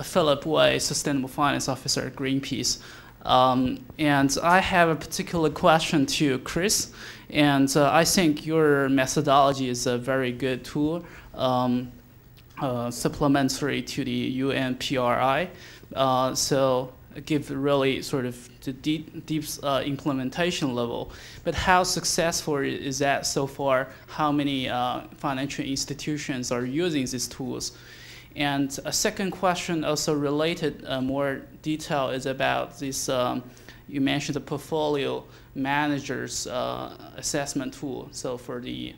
Philip Way, Sustainable Finance Officer at Greenpeace. And I have a particular question to Chris. And I think your methodology is a very good tool, supplementary to the UNPRI. So give really sort of the deep implementation level. But how successful is that so far? How many financial institutions are using these tools? And a second question, also related more detail, is about this. You mentioned the portfolio managers assessment tool. So for the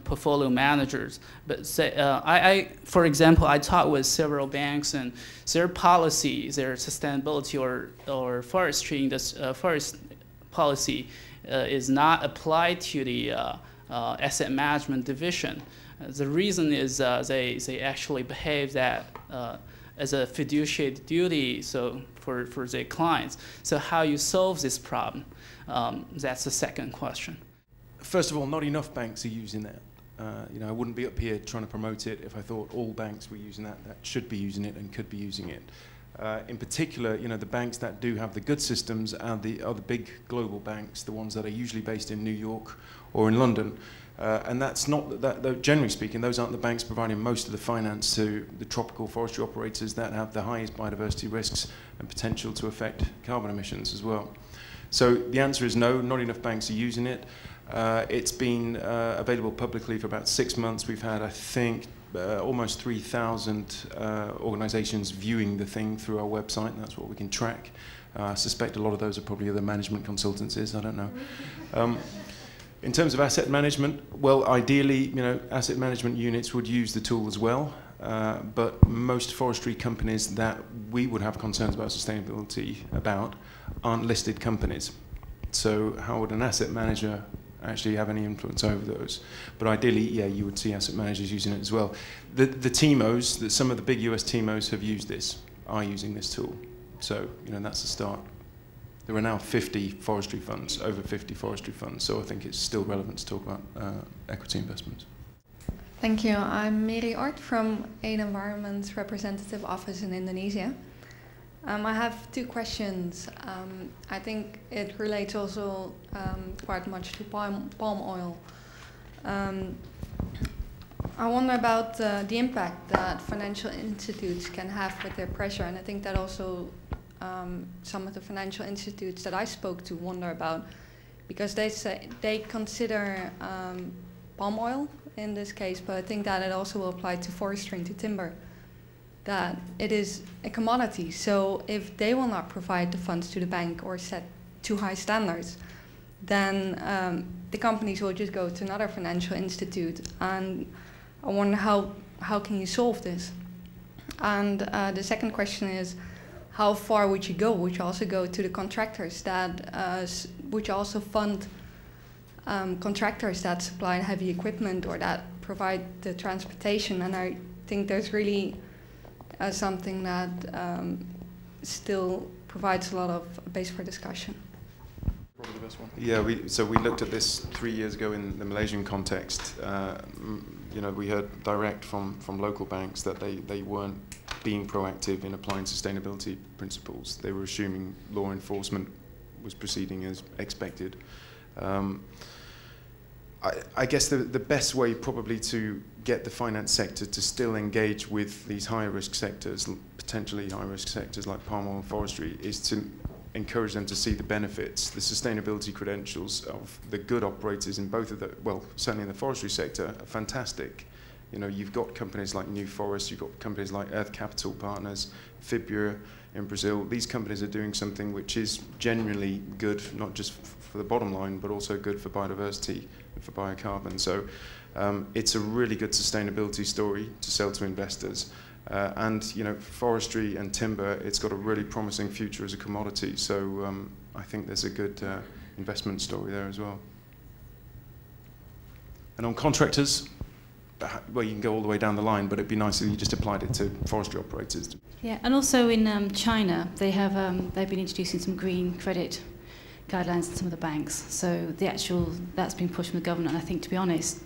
portfolio managers, but say for example, I talked with several banks, and their policy, their sustainability or forestry, this forest policy is not applied to the asset management division. The reason is they actually behave that as a fiduciary duty, so for their clients. So how you solve this problem? That's the second question. First of all, not enough banks are using that. I wouldn't be up here trying to promote it if I thought all banks were using that should be using it and could be using it. In particular, the banks that do have the good systems are the big global banks, the ones that are usually based in New York or in London. And that's not that, generally speaking, those aren't the banks providing most of the finance to the tropical forestry operators that have the highest biodiversity risks and potential to affect carbon emissions as well. So the answer is no, not enough banks are using it. It's been available publicly for about 6 months. We've had, I think, almost 3,000 organizations viewing the thing through our website, and that's what we can track. I suspect a lot of those are probably other management consultancies, I don't know. In terms of asset management, well, ideally, asset management units would use the tool as well, but most forestry companies that we would have concerns about sustainability about aren't listed companies. So how would an asset manager actually have any influence over those? But ideally, yeah, you would see asset managers using it as well. The TMOs, some of the big US TMOs have used this, are using this tool. So, that's the start. There are now 50 forestry funds, over 50 forestry funds, so I think it's still relevant to talk about equity investments. Thank you. I'm Mary Art from Aid Environment's representative office in Indonesia. I have two questions. I think it relates also quite much to palm oil. I wonder about the impact that financial institutes can have with their pressure, and I think that also some of the financial institutes that I spoke to wonder about, because they say they consider palm oil in this case, but I think that it also will apply to forestry and to timber, that it is a commodity. So if they will not provide the funds to the bank or set too high standards, then the companies will just go to another financial institute. And I wonder how can you solve this? And the second question is, how far would you go? Would you also go to the contractors that, would you also fund contractors that supply heavy equipment or that provide the transportation? And I think there's really something that still provides a lot of base for discussion. Probably the best one. Yeah, so we looked at this 3 years ago in the Malaysian context. We heard direct from local banks that they weren't being proactive in applying sustainability principles. They were assuming law enforcement was proceeding as expected. I guess the best way probably to get the finance sector to still engage with these higher risk sectors, potentially high risk sectors like palm oil and forestry, is to encourage them to see the benefits, the sustainability credentials of the good operators in both of the, well, certainly in the forestry sector, are fantastic. You've got companies like New Forest, you've got companies like Earth Capital Partners, Fibria in Brazil. These companies are doing something which is genuinely good, not just for the bottom line, but also good for biodiversity and for biocarbon. So it's a really good sustainability story to sell to investors. And forestry and timber, it's got a really promising future as a commodity. So I think there's a good investment story there as well. And on contractors, well, you can go all the way down the line, but it'd be nice if you just applied it to forestry operators. Yeah, and also in China, they've been introducing some green credit guidelines in some of the banks. So that's been pushed from the government. And I think, to be honest,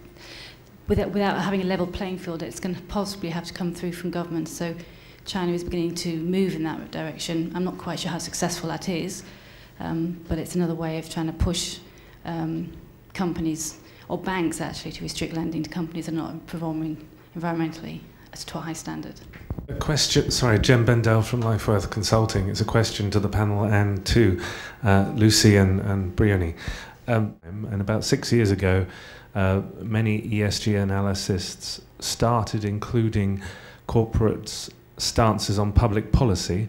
without having a level playing field, it's going to possibly have to come through from government. So China is beginning to move in that direction. I'm not quite sure how successful that is, but it's another way of trying to push companies, or banks actually, to restrict lending to companies that are not performing environmentally to a high standard. A question, sorry, Jem Bendell from Lifeworth Consulting. It's a question to the panel and to Lucy and Briony. And about 6 years ago, many ESG analysts started including corporates' stances on public policy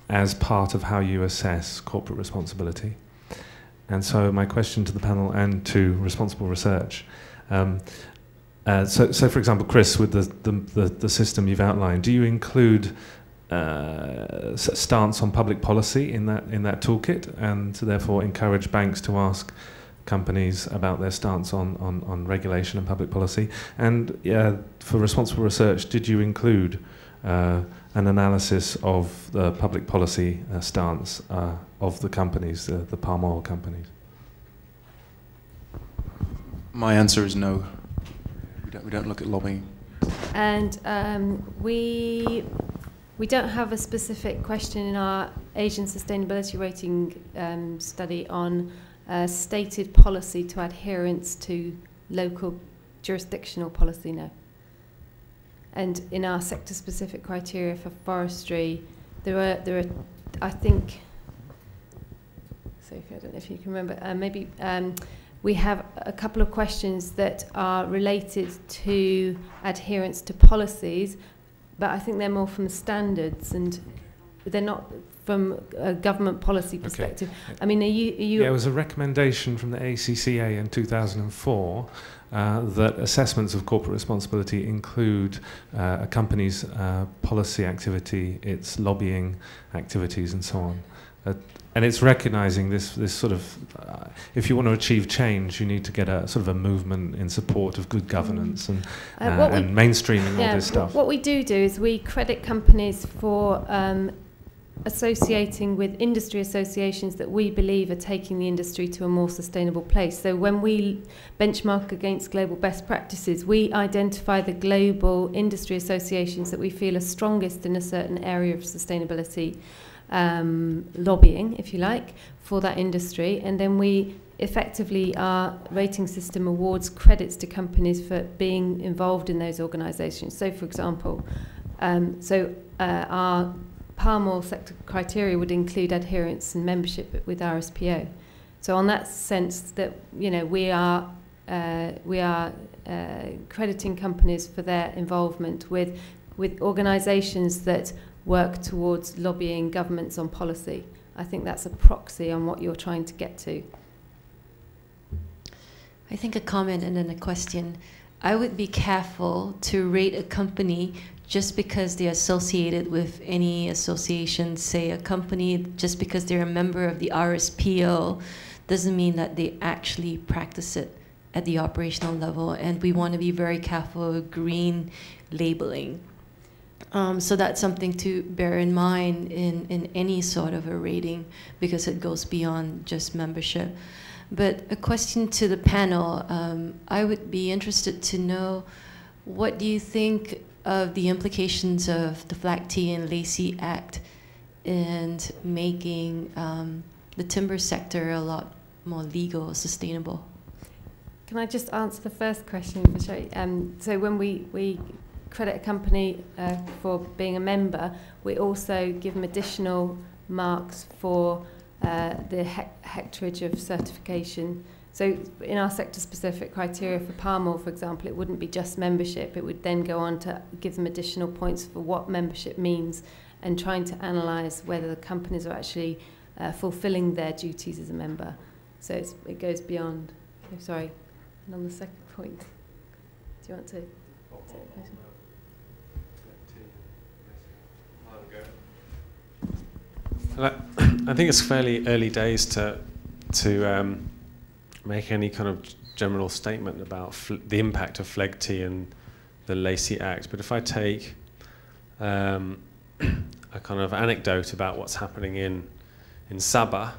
as part of how you assess corporate responsibility. And so my question to the panel and to Responsible Research, so for example, Chris, with the system you've outlined, do you include stance on public policy in that toolkit, and to therefore encourage banks to ask companies about their stance on regulation and public policy? And for Responsible Research, did you include an analysis of the public policy stance of the companies, the palm oil companies? My answer is no. We don't look at lobbying. And we don't have a specific question in our Asian Sustainability Rating study on stated policy to adherence to local jurisdictional policy, no. And in our sector-specific criteria for forestry, there are, I think, Sophie, I don't know if you can remember, we have a couple of questions that are related to adherence to policies, but I think they're more from standards, and they're not from a government policy perspective. Okay. I mean, are you? Yeah, it was a recommendation from the ACCA in 2004 that assessments of corporate responsibility include a company's policy activity, its lobbying activities, and so on. And it's recognising this sort of, if you want to achieve change, you need to get a sort of a movement in support of good governance and mainstreaming all this stuff. What we do is we credit companies for associating with industry associations that we believe are taking the industry to a more sustainable place. So when we benchmark against global best practices, we identify the global industry associations that we feel are strongest in a certain area of sustainability lobbying, if you like, for that industry, and then we effectively, our rating system awards credits to companies for being involved in those organisations. So, for example, our palm oil sector criteria would include adherence and membership with RSPO. So, on that sense, that we are crediting companies for their involvement with organisations that work towards lobbying governments on policy. I think that's a proxy on what you're trying to get to. I think a comment and then a question. I would be careful to rate a company just because they're associated with any association. Say a company, just because they're a member of the RSPO, doesn't mean that they actually practice it at the operational level. And we want to be very careful of green labeling. So that's something to bear in mind in any sort of a rating, because it goes beyond just membership. But a question to the panel, I would be interested to know, what do you think of the implications of the FLAG-T and Lacey Act in making the timber sector a lot more legal, sustainable? Can I just answer the first question? So when we credit a company for being a member, we also give them additional marks for the hectarage of certification. So in our sector-specific criteria for palm oil, for example, it wouldn't be just membership. It would then go on to give them additional points for what membership means, and trying to analyse whether the companies are actually fulfilling their duties as a member. So it goes beyond. Oh, sorry. And on the second point, do you want to take the question? I think it's fairly early days to make any kind of general statement about the impact of FLEGT and the Lacey Act. But if I take a kind of anecdote about what's happening in Sabah,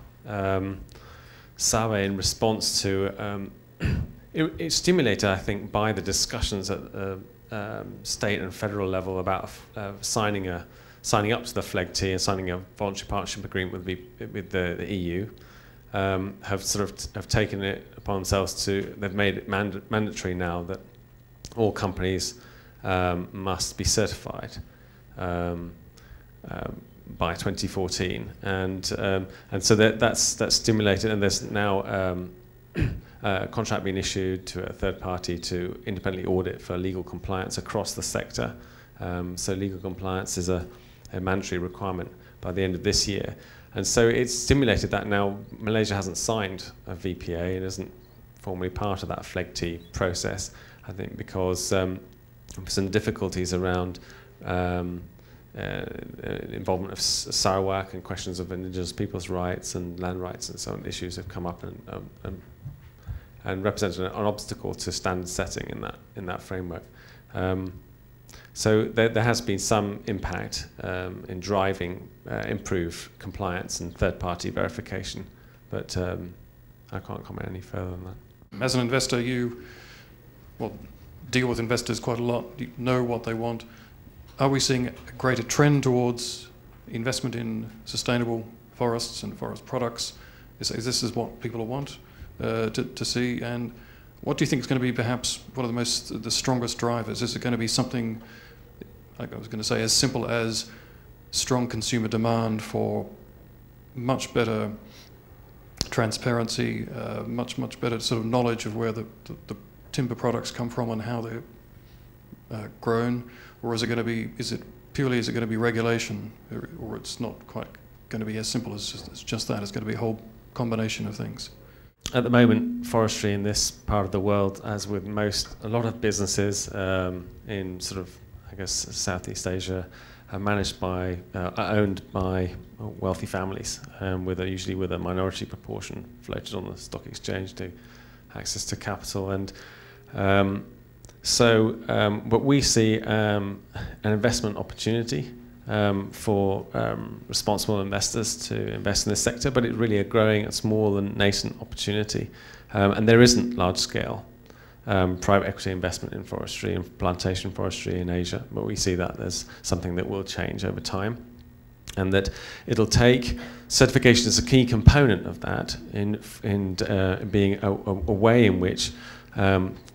Sabah in response to it's stimulated, I think, by the discussions at state and federal level about signing up to the FLEGT and signing a voluntary partnership agreement with the EU. Have taken it upon themselves they've made it mandatory now that all companies must be certified by 2014, and so that's stimulated, and there's now a contract being issued to a third party to independently audit for legal compliance across the sector. So legal compliance is a mandatory requirement by the end of this year. And so it's stimulated that now Malaysia hasn't signed a VPA and isn't formally part of that FLEGT process, I think because some difficulties around involvement of Sarawak and questions of indigenous people's rights and land rights and so on issues have come up and represented an obstacle to standard setting in that framework. So there has been some impact in driving improved compliance and third-party verification, but I can't comment any further than that. As an investor, you deal with investors quite a lot. You know what they want. Are we seeing a greater trend towards investment in sustainable forests and forest products? Is this what people want to see? And what do you think is going to be perhaps one of the strongest drivers? Is it going to be something, like I was going to say, as simple as strong consumer demand for much better transparency, much better sort of knowledge of where the timber products come from and how they're grown, or is it going to be going to be regulation, or it's not quite going to be as simple as just that? It's going to be a whole combination of things. At the moment, forestry in this part of the world, as with a lot of businesses in sort of, I guess, Southeast Asia, are managed by, owned by wealthy families, usually with a minority proportion floated on the stock exchange to access to capital. And but we see an investment opportunity for responsible investors to invest in this sector, but it's really a growing and small and nascent opportunity. And there isn't large-scale private equity investment in forestry and plantation forestry in Asia, but we see that there's something that will change over time, and that it'll take certification as a key component of that in being a way in which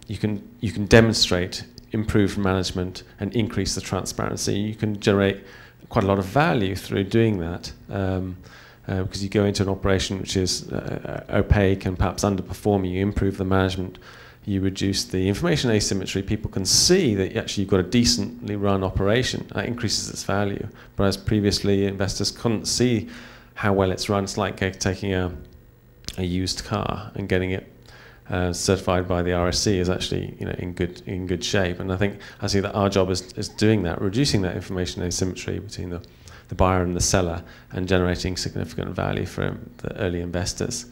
you can demonstrate improved management and increase the transparency. You can generate quite a lot of value through doing that, because you go into an operation which is opaque and perhaps underperforming, you improve the management, you reduce the information asymmetry, people can see that actually you've got a decently run operation. That increases its value. Whereas previously investors couldn't see how well it's run. It's like taking a used car and getting it certified by the RSC is actually in good shape. And I see that our job is doing that, reducing that information asymmetry between the buyer and the seller, and generating significant value for the early investors.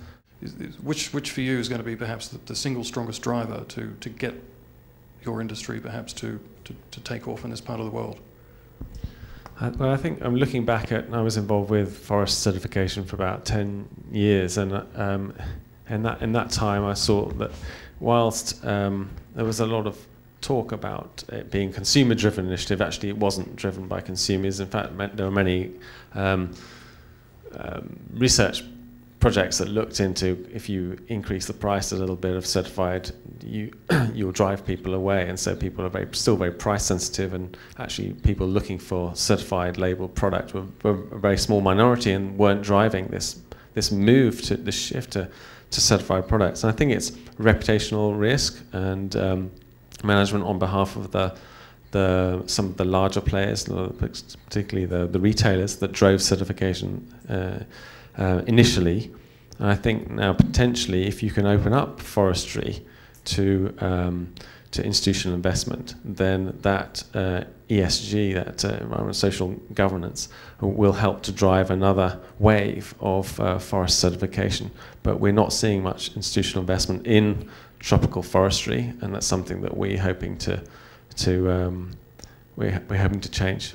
Which for you is going to be perhaps the single strongest driver to get your industry perhaps to take off in this part of the world? Well, I think I'm looking back I was involved with forest certification for about 10 years, and in that time I saw that whilst there was a lot of talk about it being a consumer-driven initiative, actually it wasn't driven by consumers. In fact, there were many research projects that looked into, if you increase the price a little bit of certified, you'll drive people away, and so people are still very price sensitive, and actually people looking for certified labeled product were a very small minority and weren't driving this move to the shift to certified products. And I think it's reputational risk and management on behalf of some of the larger players, particularly the retailers that drove certification initially. And I think now potentially, if you can open up forestry to institutional investment, then that ESG, that environmental social governance, will help to drive another wave of forest certification. But we're not seeing much institutional investment in tropical forestry, and that's something that we're hoping to change.